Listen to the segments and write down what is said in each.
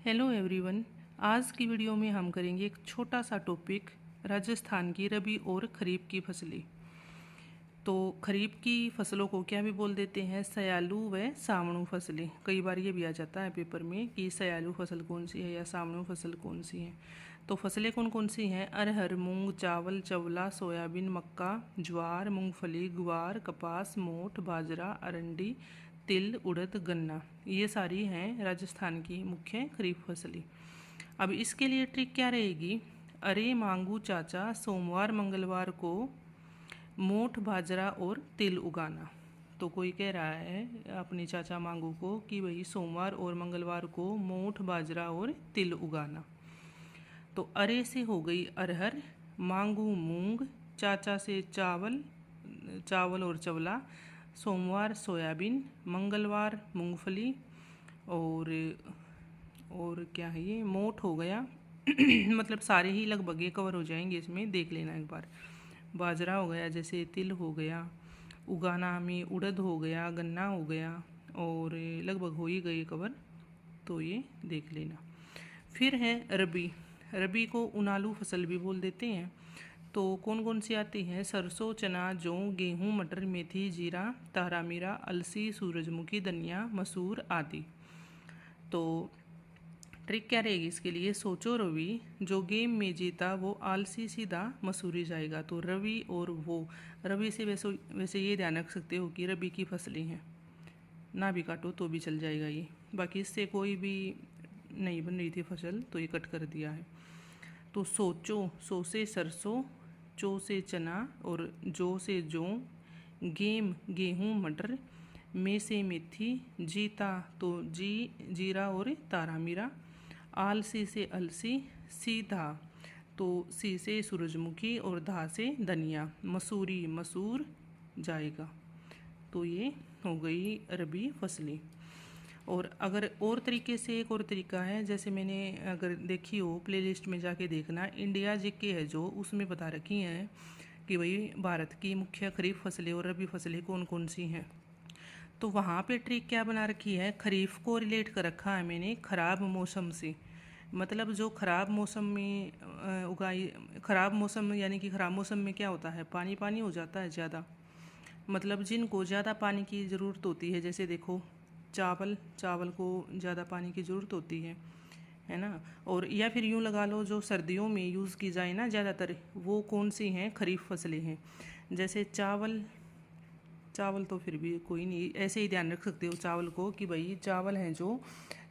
Hello everyone. आज की video में हम करेंगे एक छोटा सा टॉपिक, राजस्थान की रबी और खरीफ की फसलें। तो खरीफ की फसलों को क्या भी बोल देते हैं, सयालू व सावणु फसलें। कई बार ये भी आ जाता है पेपर में कि सयालू फसल कौन सी है या सावणु फसल कौन सी है। तो फसलें कौन कौन सी हैं? अरहर, मूंग, चावल, चवला, सोयाबीन, मक्का, ज्वार, मूंगफली, ग्वार, कपास, मोठ, बाजरा, अरंडी, तिल, उड़द, गन्ना। ये सारी हैं राजस्थान की मुख्य खरीफ फसलें। अब इसके लिए ट्रिक क्या रहेगी? अरे मांगू चाचा सोमवार मंगलवार को मोठ, बाजरा और तिल उगाना। तो कोई कह रहा है अपने चाचा मांगू को कि भाई सोमवार और मंगलवार को मोठ, बाजरा और तिल उगाना। तो अरे से हो गई अरहर, मांगू मूंग, चाचा से चावल और चवला, सोमवार सोयाबीन, मंगलवार मूंगफली और क्या है ये मोठ हो गया। मतलब सारे ही लगभग ये कवर हो जाएंगे, इसमें देख लेना एक बार। बाजरा हो गया, जैसे तिल हो गया, उगाना में उड़द हो गया, गन्ना हो गया और लगभग हो ही गए कवर, तो ये देख लेना। फिर है रबी। रबी को उनालू फसल भी बोल देते हैं। तो कौन कौन सी आती हैं? सरसों, चना, जौ, गेहूँ, मटर, मेथी, जीरा, तारामीरा, अलसी, सूरजमुखी, धनिया, मसूर आदि। तो ट्रिक क्या रहेगी इसके लिए? सोचो रवि, जो गेम में जीता वो आलसी सीधा मसूरी जाएगा। तो रवि और वो, रवि से वैसे ये ध्यान रख सकते हो कि रबी की फसलें हैं, ना भी काटो तो भी चल जाएगा ये। बाकी इससे कोई भी नहीं बन रही थी फसल, तो ये कट कर दिया है। तो सोचो, सो से सरसों, चो से चना और जो से जौ, गेम गेहूँ मटर, में से मेथी, जीता तो जीरा और तारामीरा, आलसी से अलसी, सीधा तो सी से सूरजमुखी और धा से धनिया, मसूरी मसूर जाएगा। तो ये हो गई रबी फसलें। और अगर और तरीके से, एक और तरीका है, जैसे मैंने अगर देखी हो प्लेलिस्ट में जाके देखना, इंडिया जीके है जो, उसमें बता रखी हैं कि भाई भारत की मुख्य खरीफ फसलें और रबी फसलें कौन कौन सी हैं। तो वहाँ पे ट्रिक क्या बना रखी है? खरीफ को रिलेट कर रखा है मैंने ख़राब मौसम से। मतलब जो ख़राब मौसम में उगाई, ख़राब मौसम यानी कि ख़राब मौसम में क्या होता है? पानी पानी हो जाता है ज़्यादा। मतलब जिनको ज़्यादा पानी की ज़रूरत होती है, जैसे देखो चावल को ज़्यादा पानी की ज़रूरत होती है ना। और या फिर यूँ लगा लो, जो सर्दियों में यूज़ की जाए ना ज़्यादातर, वो कौन सी हैं? खरीफ फसलें हैं। जैसे चावल तो फिर भी कोई नहीं, ऐसे ही ध्यान रख सकते हो चावल को कि भाई चावल हैं जो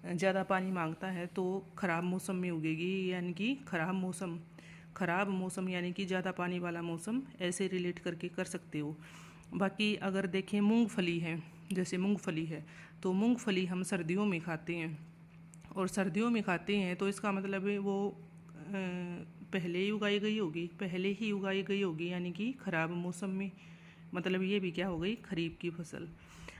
ज़्यादा पानी मांगता है, तो ख़राब मौसम में उगेगी, यानी कि ख़राब मौसम यानी कि ज़्यादा पानी वाला मौसम, ऐसे रिलेट करके कर सकते हो। बाकी अगर देखें मूंगफली है, जैसे मूंगफली है, तो मूंगफली हम सर्दियों में खाते हैं, और सर्दियों में खाते हैं तो इसका मतलब है वो पहले ही उगाई गई होगी, यानी कि ख़राब मौसम में। मतलब ये भी क्या हो गई? खरीफ की फसल।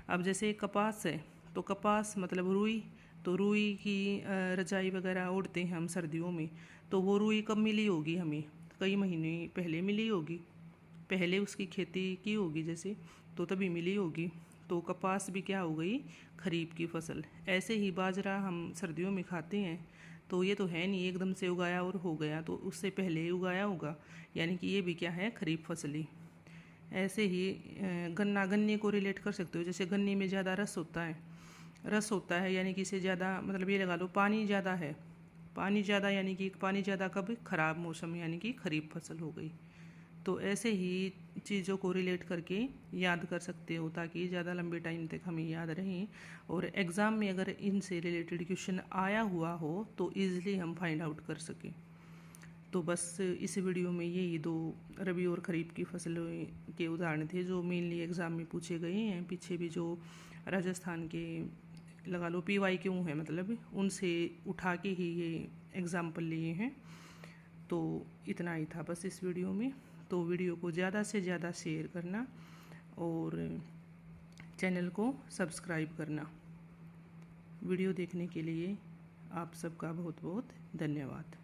अब जैसे कपास है, तो कपास मतलब रुई, तो रुई की रजाई वगैरह ओढ़ते हैं हम सर्दियों में, तो वो रुई कब मिली होगी हमें? कई महीने पहले मिली होगी, पहले उसकी खेती की होगी जैसे, तो तभी मिली होगी। तो कपास भी क्या हो गई? खरीफ की फसल। ऐसे ही बाजरा हम सर्दियों में खाते हैं, तो ये तो है नहीं एकदम से उगाया और हो गया, तो उससे पहले ही उगाया होगा, यानी कि ये भी क्या है? खरीफ फसलें। ऐसे ही गन्ने को रिलेट कर सकते हो, जैसे गन्ने में ज़्यादा रस होता है, यानी कि इसे ज़्यादा, मतलब ये लगा लो पानी ज़्यादा है, पानी ज़्यादा यानी कि पानी ज़्यादा कब? ख़राब मौसम, यानी कि खरीफ फसल हो गई। तो ऐसे ही चीज़ों को रिलेट करके याद कर सकते हो, ताकि ज़्यादा लंबे टाइम तक हमें याद रहें, और एग्ज़ाम में अगर इनसे रिलेटेड क्वेश्चन आया हुआ हो तो ईज़िली हम फाइंड आउट कर सकें। तो बस इस वीडियो में यही दो रबी और खरीफ की फसलों के उदाहरण थे जो मेनली एग्ज़ाम में पूछे गए हैं। पीछे भी जो राजस्थान के लगा लो PYQ हैं, मतलब उनसे उठा के ही ये एग्ज़ाम्पल लिए हैं। तो इतना ही था बस इस वीडियो में। तो वीडियो को ज़्यादा से ज़्यादा शेयर करना और चैनल को सब्सक्राइब करना। वीडियो देखने के लिए आप सबका बहुत बहुत धन्यवाद।